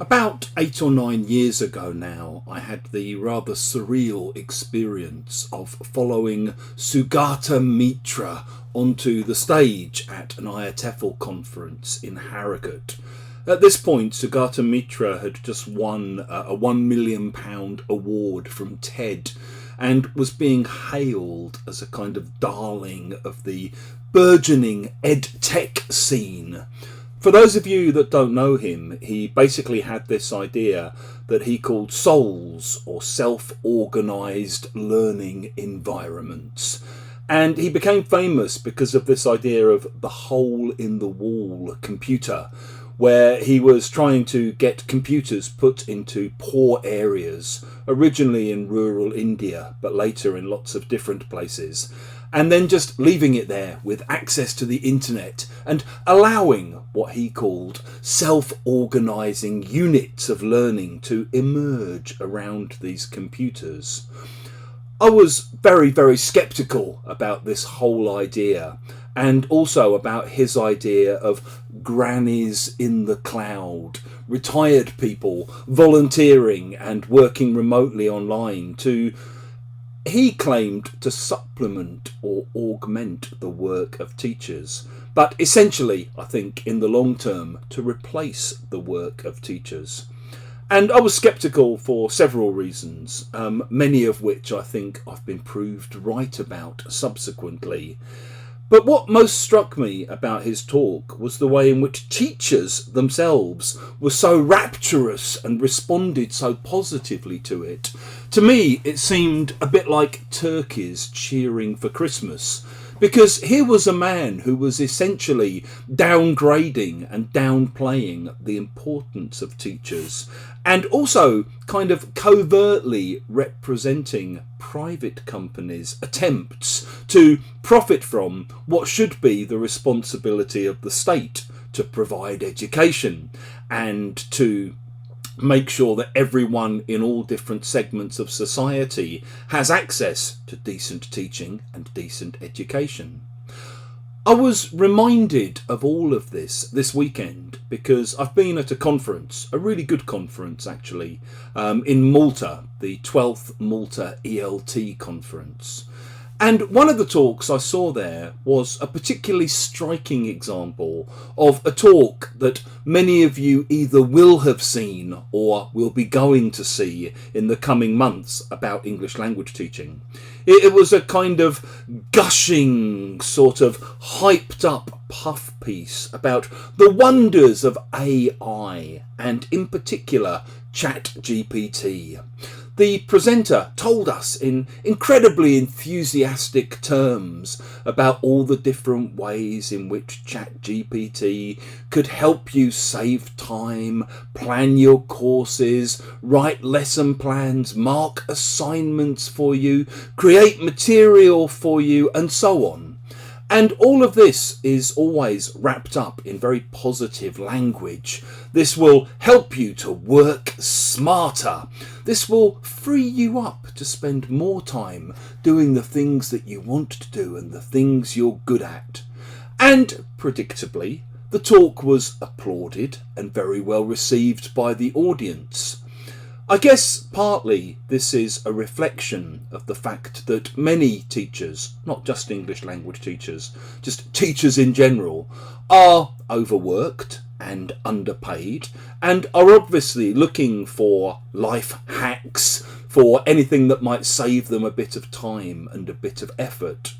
About 8 or 9 years ago now, I had the rather surreal experience of following Sugata Mitra onto the stage at an IETFL conference in Harrogate. At this point, Sugata Mitra had just won a £1 million award from TED and was being hailed as a kind of darling of the burgeoning edtech scene. For those of you that don't know him, he basically had this idea that he called souls, or self-organised learning environments. And he became famous because of this idea of the hole-in-the-wall computer, where he was trying to get computers put into poor areas, originally in rural India, but later in lots of different places, and then just leaving it there with access to the internet and allowing what he called self-organising units of learning to emerge around these computers. I was very, very sceptical about this whole idea, and also about his idea of grannies in the cloud, retired people volunteering and working remotely online to, he claimed, to supplement or augment the work of teachers, but essentially, I think, in the long term, to replace the work of teachers. And I was sceptical for several reasons, many of which I think I've been proved right about subsequently. But what most struck me about his talk was the way in which teachers themselves were so rapturous and responded so positively to it. To me, it seemed a bit like turkeys cheering for Christmas, because here was a man who was essentially downgrading and downplaying the importance of teachers, and also kind of covertly representing private companies' attempts to profit from what should be the responsibility of the state to provide education and to make sure that everyone in all different segments of society has access to decent teaching and decent education. I was reminded of all of this weekend because I've been at a conference, a really good conference actually, in Malta, the 12th Malta ELT conference. And one of the talks I saw there was a particularly striking example of a talk that many of you either will have seen or will be going to see in the coming months about English language teaching. It was a kind of gushing, sort of hyped up puff piece about the wonders of AI and in particular ChatGPT. The presenter told us in incredibly enthusiastic terms about all the different ways in which ChatGPT could help you save time, plan your courses, write lesson plans, mark assignments for you, create material for you, and so on. And all of this is always wrapped up in very positive language. This will help you to work smarter. This will free you up to spend more time doing the things that you want to do and the things you're good at. And predictably, the talk was applauded and very well received by the audience. I guess partly this is a reflection of the fact that many teachers, not just English language teachers, just teachers in general, are overworked and underpaid and are obviously looking for life hacks, for anything that might save them a bit of time and a bit of effort.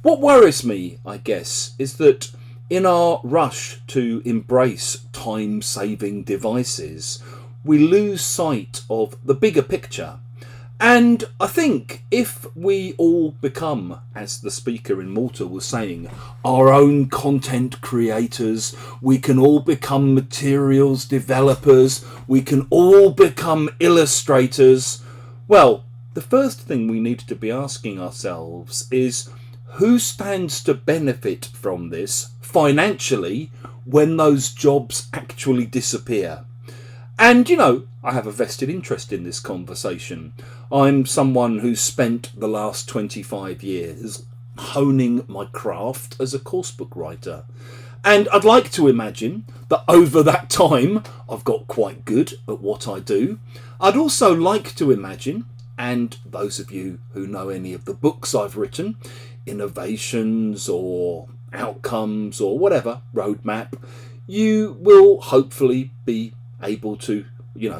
What worries me, I guess, is that in our rush to embrace time-saving devices, we lose sight of the bigger picture. And I think if we all become, as the speaker in Malta was saying, our own content creators, we can all become materials developers, we can all become illustrators, well, the first thing we need to be asking ourselves is, who stands to benefit from this financially when those jobs actually disappear? And, you know, I have a vested interest in this conversation. I'm someone who's spent the last 25 years honing my craft as a coursebook writer. And I'd like to imagine that over that time, I've got quite good at what I do. I'd also like to imagine, and those of you who know any of the books I've written, innovations or outcomes or whatever, roadmap, you will hopefully be able to,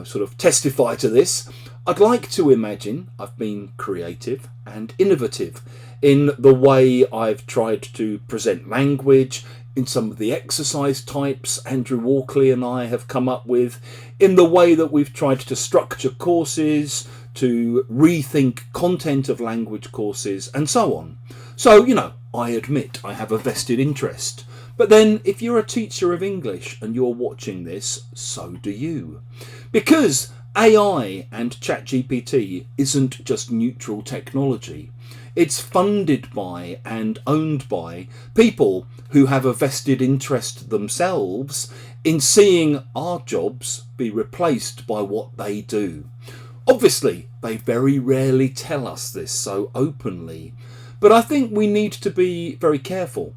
sort of testify to this. I'd like to imagine I've been creative and innovative in the way I've tried to present language, in some of the exercise types Andrew Walkley and I have come up with, in the way that we've tried to structure courses, to rethink content of language courses, and so on. So, I admit I have a vested interest. But then, if you're a teacher of English and you're watching this, so do you. Because AI and ChatGPT isn't just neutral technology. It's funded by and owned by people who have a vested interest themselves in seeing our jobs be replaced by what they do. Obviously, they very rarely tell us this so openly, but I think we need to be very careful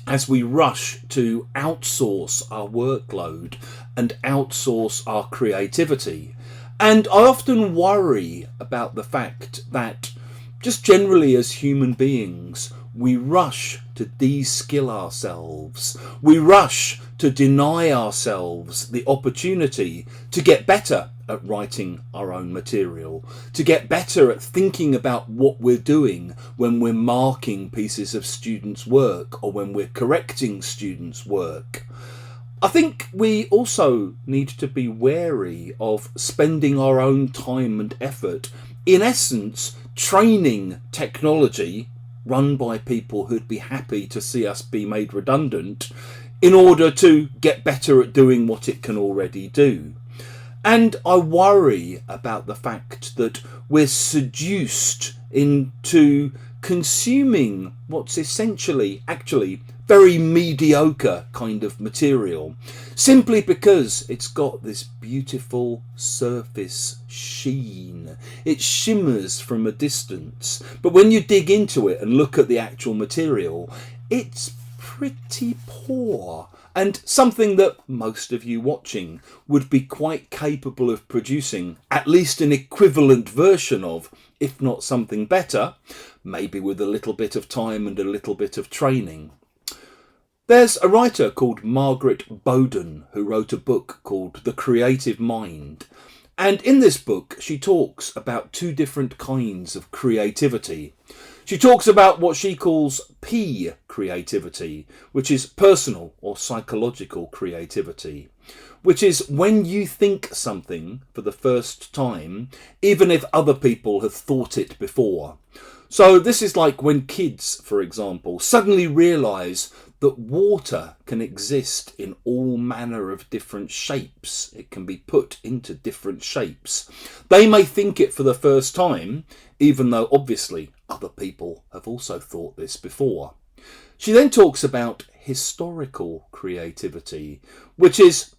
as we rush to outsource our workload and outsource our creativity. And I often worry about the fact that just generally as human beings, we rush to de-skill ourselves. We rush to deny ourselves the opportunity to get better at writing our own material, to get better at thinking about what we're doing when we're marking pieces of students' work or when we're correcting students' work. I think we also need to be wary of spending our own time and effort, in essence, training technology run by people who'd be happy to see us be made redundant in order to get better at doing what it can already do. And I worry about the fact that we're seduced into consuming what's essentially, actually, very mediocre kind of material, simply because it's got this beautiful surface sheen. It shimmers from a distance, but when you dig into it and look at the actual material, it's pretty poor, and something that most of you watching would be quite capable of producing at least an equivalent version of, if not something better, maybe with a little bit of time and a little bit of training. There's a writer called Margaret Bowden who wrote a book called The Creative Mind. And in this book, she talks about two different kinds of creativity. She talks about what she calls P creativity, which is personal or psychological creativity, which is when you think something for the first time, even if other people have thought it before. So this is like when kids, for example, suddenly realise that water can exist in all manner of different shapes. It can be put into different shapes. They may think it for the first time, even though obviously other people have also thought this before. She then talks about historical creativity, which is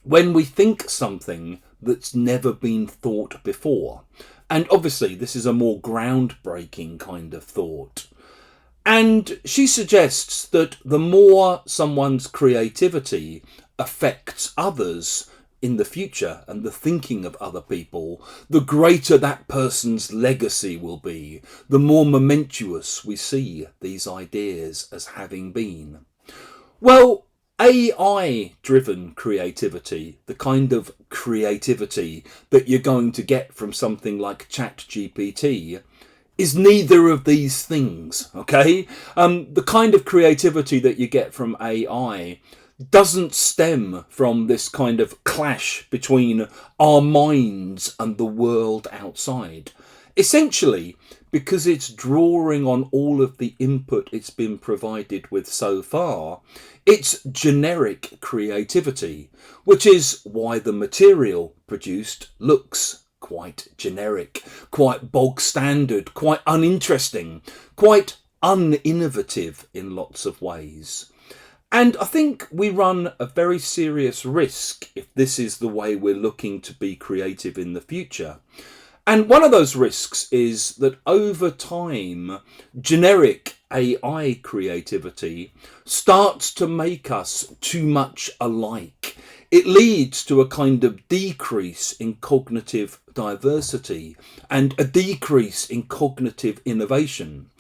when we think something that's never been thought before. And obviously this is a more groundbreaking kind of thought. And she suggests that the more someone's creativity affects others in the future and the thinking of other people, the greater that person's legacy will be, the more momentous we see these ideas as having been. Well, AI-driven creativity, the kind of creativity that you're going to get from something like ChatGPT, is neither of these things, okay? The kind of creativity that you get from AI doesn't stem from this kind of clash between our minds and the world outside. Essentially, because it's drawing on all of the input it's been provided with so far, it's generic creativity, which is why the material produced looks quite generic, quite bog standard, quite uninteresting, quite uninnovative in lots of ways. And I think we run a very serious risk if this is the way we're looking to be creative in the future. And one of those risks is that over time, generic AI creativity starts to make us too much alike. It leads to a kind of decrease in cognitive diversity and a decrease in cognitive innovation.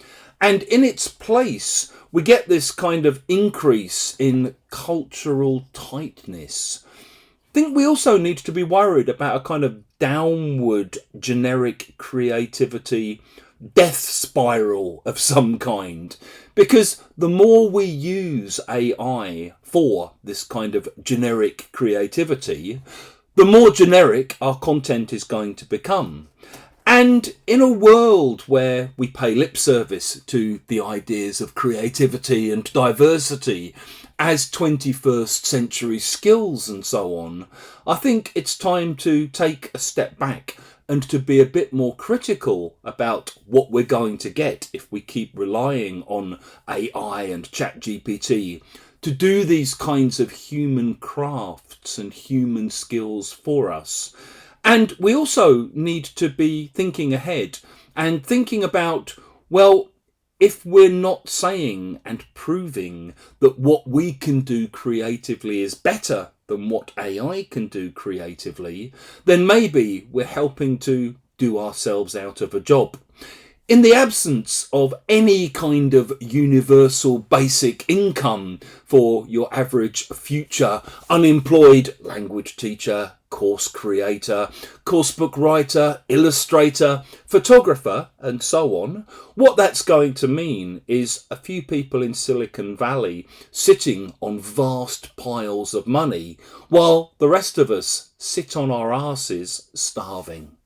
And in its place, we get this kind of increase in cultural tightness. I think we also need to be worried about a kind of downward generic creativity death spiral of some kind, because the more we use AI for this kind of generic creativity, the more generic our content is going to become. And in a world where we pay lip service to the ideas of creativity and diversity as 21st century skills and so on, I think it's time to take a step back and to be a bit more critical about what we're going to get if we keep relying on AI and ChatGPT to do these kinds of human crafts and human skills for us. And we also need to be thinking ahead and thinking about, well, if we're not saying and proving that what we can do creatively is better than what AI can do creatively, then maybe we're helping to do ourselves out of a job. In the absence of any kind of universal basic income for your average future unemployed language teacher, course creator, coursebook writer, illustrator, photographer, and so on, what that's going to mean is a few people in Silicon Valley sitting on vast piles of money while the rest of us sit on our asses starving.